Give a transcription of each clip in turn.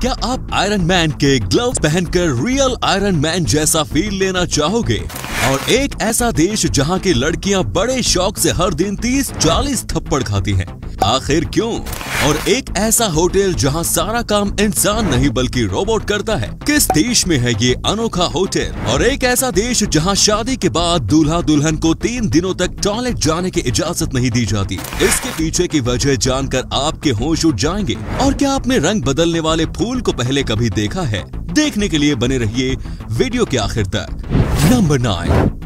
क्या आप iron man के ग्लव्स पहनकर रियल आयरन मैन जैसा फील लेना चाहोगे? और एक ऐसा देश जहां की लड़कियां बड़े शौक से हर दिन 30-40 थप्पड़ खाती हैं, आखिर क्यों? और एक ऐसा होटल जहां सारा काम इंसान नहीं बल्कि रोबोट करता है, किस देश में है ये अनोखा होटल? और एक ऐसा देश जहां शादी के बाद दूल्हा दुल्हन को 3 दिनों तक टॉयलेट जाने की इजाजत नहीं दी जाती। इसके पीछे की वजह जानकर आपके होश उड़ जाएंगे। और क्या आपने रंग बदलने वाले फूल को पहले कभी देखा है? देखने के लिए बने रहिए वीडियो के आखिर तक। नंबर 9,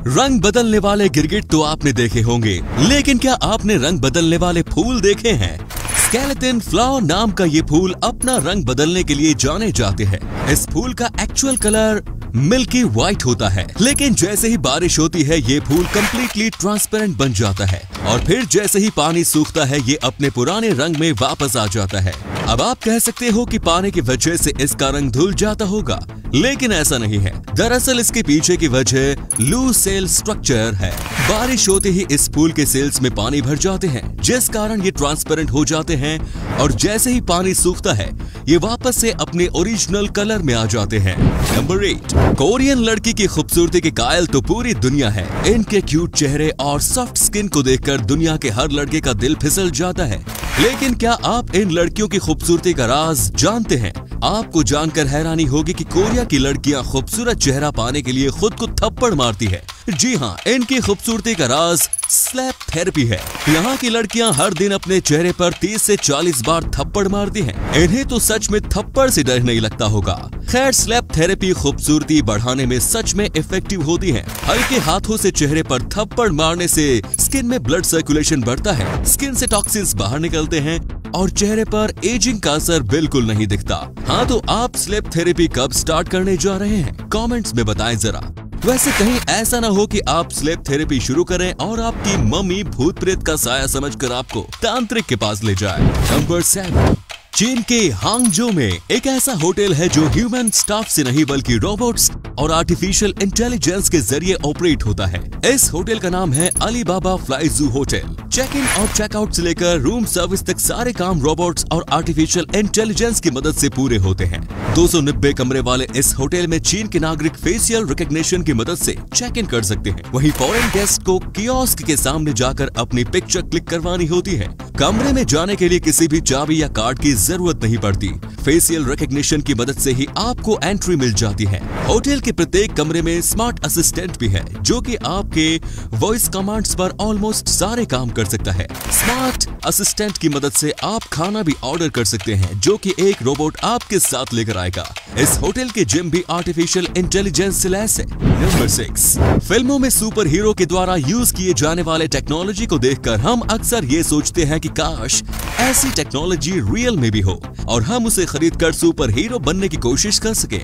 रंग बदलने वाले गिरगिट तो आपने देखे होंगे, लेकिन क्या आपने रंग बदलने वाले फूल देखे हैं? स्केलेटन फ्लावर नाम का ये फूल अपना रंग बदलने के लिए जाने जाते हैं। इस फूल का एक्चुअल कलर मिल्की व्हाइट होता है, लेकिन जैसे ही बारिश होती है ये फूल कम्प्लीटली ट्रांसपेरेंट बन जाता है और फिर जैसे ही पानी सूखता है ये अपने पुराने रंग में वापस आ जाता है। अब आप कह सकते हो कि पानी की वजह से इसका रंग धुल जाता होगा, लेकिन ऐसा नहीं है। दरअसल इसके पीछे की वजह लूज सेल स्ट्रक्चर है। बारिश होते ही इस फूल के सेल्स में पानी भर जाते हैं, जिस कारण ये ट्रांसपेरेंट हो जाते हैं और जैसे ही पानी सूखता है ये वापस से अपने ओरिजिनल कलर में आ जाते हैं। नंबर 8, कोरियन लड़की की खूबसूरती के कायल तो पूरी दुनिया है। इनके क्यूट चेहरे और सॉफ्ट स्किन को देखकर दुनिया के हर लड़के का दिल फिसल जाता है। लेकिन क्या आप इन लड़कियों की खूबसूरती का राज जानते हैं? आपको जानकर हैरानी होगी कि कोरिया की लड़कियां खूबसूरत चेहरा पाने के लिए खुद को थप्पड़ मारती है। जी हाँ, इनकी खूबसूरती का राज स्लैप थेरेपी है। यहाँ की लड़कियां हर दिन अपने चेहरे पर 30 से 40 बार थप्पड़ मारती हैं। इन्हें तो सच में थप्पड़ से डर नहीं लगता होगा। खैर, स्लैप थेरेपी खूबसूरती बढ़ाने में सच में इफेक्टिव होती है। हल्के हाथों से चेहरे पर थप्पड़ मारने से स्किन में ब्लड सर्कुलेशन बढ़ता है, स्किन से टॉक्सिन्स बाहर निकलते हैं और चेहरे पर एजिंग का असर बिल्कुल नहीं दिखता। हाँ, तो आप स्लैप थेरेपी कब स्टार्ट करने जा रहे हैं? कमेंट्स में बताएं जरा। वैसे कहीं ऐसा ना हो कि आप स्लैप थेरेपी शुरू करें और आपकी मम्मी भूत प्रेत का साया समझकर आपको तांत्रिक के पास ले जाए। नंबर 7, चीन के हांगझो में एक ऐसा होटल है जो ह्यूमन स्टाफ से नहीं बल्कि रोबोट्स और आर्टिफिशियल इंटेलिजेंस के जरिए ऑपरेट होता है। इस होटल का नाम है अलीबाबा फ्लाइजू होटल। चेक इन और चेकआउट से लेकर रूम सर्विस तक सारे काम रोबोट्स और आर्टिफिशियल इंटेलिजेंस की मदद से पूरे होते हैं। 290 कमरे वाले इस होटल में चीन के नागरिक फेशियल रिकॉग्निशन की मदद से चेक इन कर सकते हैं। वहीं फॉरेन गेस्ट को कियोस्क के सामने जाकर अपनी पिक्चर क्लिक करवानी होती है। कमरे में जाने के लिए किसी भी चाबी या कार्ड की जरूरत नहीं पड़ती। फेशियल रिकॉग्निशन की मदद से ही आपको एंट्री मिल जाती है। होटल के प्रत्येक कमरे में स्मार्ट असिस्टेंट भी है, जो कि आपके वॉइस कमांड्स पर ऑलमोस्ट सारे काम कर सकता है। स्मार्ट असिस्टेंट की मदद से आप खाना भी ऑर्डर कर सकते हैं, जो कि एक रोबोट आपके साथ लेकर आएगा। इस होटल के जिम भी आर्टिफिशियल इंटेलिजेंस से लैस है। नंबर 6, फिल्मों में सुपर हीरो के द्वारा यूज किए जाने वाले टेक्नोलॉजी को देखकर हम अक्सर ये सोचते हैं कि काश ऐसी टेक्नोलॉजी रियल में भी हो और हम उसे खरीदकर सुपर हीरो बनने की कोशिश कर सके।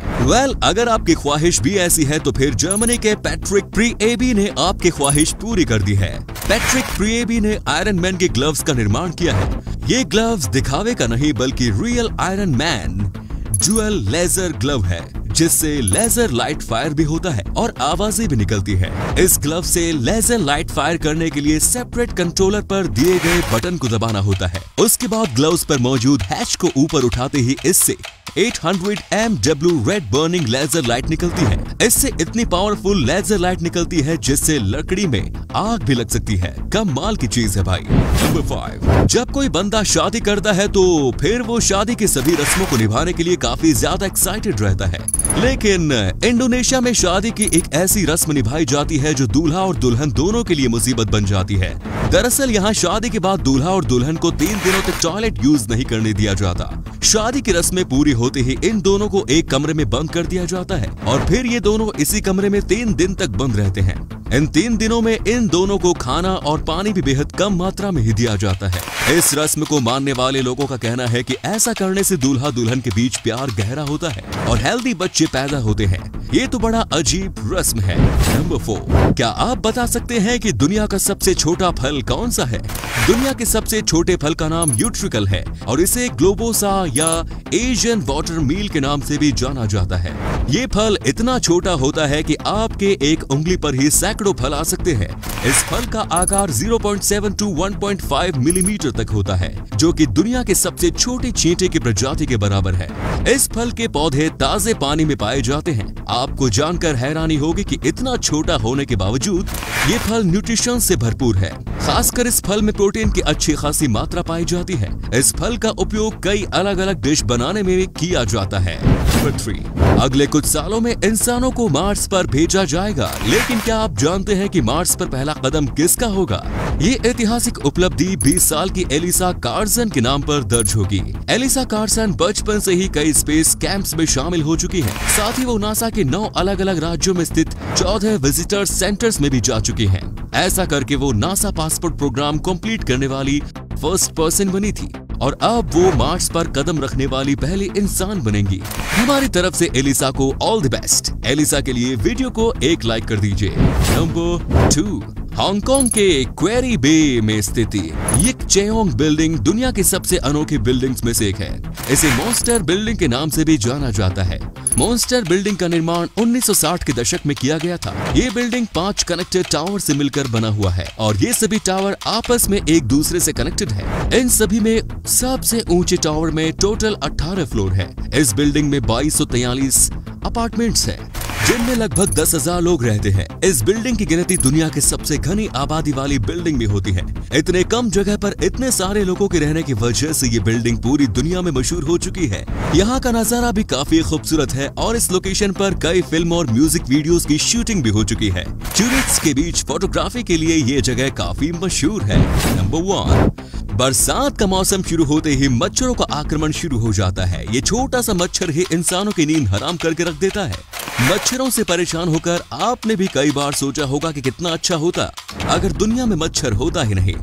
अगर आपकी ख्वाहिश भी ऐसी है तो फिर जर्मनी के पैट्रिक प्रीएबी ने आपकी ख्वाहिश पूरी कर दी है। पैट्रिक प्रीएबी ने आयरन मैन के ग्लव्स का निर्माण किया है। ये ग्लव्स दिखावे का नहीं बल्कि real iron man dual laser glove है, जिससे लेजर लाइट फायर भी होता है और आवाजें भी निकलती है। इस ग्लव से लेजर लाइट फायर करने के लिए सेपरेट कंट्रोलर पर दिए गए बटन को दबाना होता है। उसके बाद ग्लव्स पर मौजूद हैच को ऊपर उठाते ही इससे 800 MW red burning laser light निकलती है। इससे इतनी पावरफुल लेजर लाइट निकलती है जिससे लकड़ी में आग भी लग सकती है। कमाल की चीज है भाई। नंबर 5, जब कोई बंदा शादी करता है तो फिर वो शादी की सभी रस्मों को निभाने के लिए काफी ज्यादा एक्साइटेड रहता है। लेकिन इंडोनेशिया में शादी की एक ऐसी रस्म निभाई जाती है जो दूल्हा और दुल्हन दोनों के लिए मुसीबत बन जाती है। दरअसल यहाँ शादी के बाद दूल्हा और दुल्हन को 3 दिनों तक टॉयलेट यूज नहीं करने दिया जाता। शादी की रस्में पूरी होते ही इन दोनों को एक कमरे में बंद कर दिया जाता है और फिर ये दोनों इसी कमरे में 3 दिन तक बंद रहते हैं। इन 3 दिनों में इन दोनों को खाना और पानी भी बेहद कम मात्रा में ही दिया जाता है। इस रस्म को मानने वाले लोगों का कहना है कि ऐसा करने से दूल्हा दुल्हन के बीच प्यार गहरा होता है और हेल्दी बच्चे पैदा होते हैं। ये तो बड़ा अजीब रस्म है। नंबर 4, क्या आप बता सकते हैं कि दुनिया का सबसे छोटा फल कौन सा है? दुनिया के सबसे छोटे फल का नाम यूट्रिकल है और इसे ग्लोबोसा या एशियन वाटर मील के नाम से भी जाना जाता है। ये फल इतना छोटा होता है कि आपके एक उंगली पर ही सैकड़ों फल आ सकते हैं। इस फल का आकार 0.7 to 1.5 मिलीमीटर तक होता है, जो कि दुनिया के सबसे छोटे चींटे की प्रजाति के बराबर है। इस फल के पौधे ताजे पानी में पाए जाते हैं। आपको जानकर हैरानी होगी कि इतना छोटा होने के बावजूद ये फल न्यूट्रिशन से भरपूर है। खासकर इस फल में प्रोटीन की अच्छी खासी मात्रा पाई जाती है। इस फल का उपयोग कई अलग अलग डिश बनाने में भी किया जाता है। नंबर 3, अगले कुछ सालों में इंसानों को मार्स पर भेजा जाएगा, लेकिन क्या आप जानते हैं कि मार्स पर पहला कदम किसका होगा? ये ऐतिहासिक उपलब्धि 20 साल की एलिसा कार्सन के नाम पर दर्ज होगी। एलिसा कार्सन बचपन से ही कई स्पेस कैंप्स में शामिल हो चुकी है। साथ ही वो नासा के 9 अलग अलग राज्यों में स्थित 14 विजिटर सेंटर्स में भी जा चुकी हैं। ऐसा करके वो नासा पासपोर्ट प्रोग्राम कंप्लीट करने वाली फर्स्ट पर्सन बनी थी और अब वो मार्स पर कदम रखने वाली पहली इंसान बनेंगी। हमारी तरफ से एलिसा को ऑल द बेस्ट। एलिसा के लिए वीडियो को एक लाइक कर दीजिए। नंबर 2, हांगकांग के क्वेरी बे में स्थित यिक चेओंग बिल्डिंग दुनिया की सबसे अनोखी बिल्डिंग्स में से एक है। इसे मॉन्स्टर बिल्डिंग के नाम से भी जाना जाता है। मॉन्स्टर बिल्डिंग का निर्माण 1960 के दशक में किया गया था। ये बिल्डिंग 5 कनेक्टेड टावर से मिलकर बना हुआ है और ये सभी टावर आपस में एक दूसरे से कनेक्टेड है। इन सभी में सबसे ऊंचे टावर में टोटल 18 फ्लोर है। इस बिल्डिंग में 2243 अपार्टमेंट्स हैं, जिनमें लगभग 10,000 लोग रहते हैं। इस बिल्डिंग की गिनती दुनिया के सबसे घनी आबादी वाली बिल्डिंग में होती है। इतने कम जगह पर इतने सारे लोगों के रहने की वजह से ये बिल्डिंग पूरी दुनिया में मशहूर हो चुकी है। यहाँ का नजारा भी काफी खूबसूरत है और इस लोकेशन पर कई फिल्म और म्यूजिक वीडियोस की शूटिंग भी हो चुकी है। टूरिस्ट्स के बीच फोटोग्राफी के लिए ये जगह काफी मशहूर है। नंबर 1, बरसात का मौसम शुरू होते ही मच्छरों का आक्रमण शुरू हो जाता है। ये छोटा सा मच्छर ही इंसानों की नींद हराम करके रख देता है। मच्छरों से परेशान होकर आपने भी कई बार सोचा होगा कि कितना अच्छा होता अगर दुनिया में मच्छर होता ही नहीं।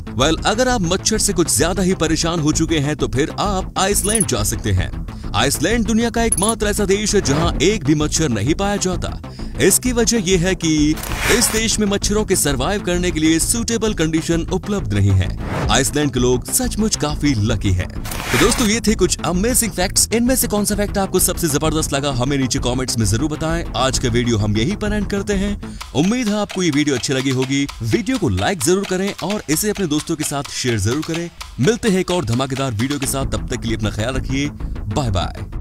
अगर आप मच्छर से कुछ ज्यादा ही परेशान हो चुके हैं तो फिर आप आइसलैंड जा सकते हैं। आइसलैंड दुनिया का एकमात्र ऐसा देश है जहां एक भी मच्छर नहीं पाया जाता। इसकी वजह यह है कि इस देश में मच्छरों के सरवाइव करने के लिए सूटेबल कंडीशन उपलब्ध नहीं है। आइसलैंड के लोग सचमुच काफी लकी हैं। तो दोस्तों, ये थे कुछ अमेजिंग फैक्ट्स। इनमें से कौन सा फैक्ट आपको सबसे जबरदस्त लगा हमें नीचे कमेंट्स में जरूर बताएं। आज का वीडियो हम यहीं पर एंड करते हैं। उम्मीद है आपको ये वीडियो अच्छी लगी होगी। वीडियो को लाइक जरूर करें और इसे अपने दोस्तों के साथ शेयर जरूर करें। मिलते हैं एक और धमाकेदार वीडियो के साथ, तब तक के लिए अपना ख्याल रखिए। Bye bye.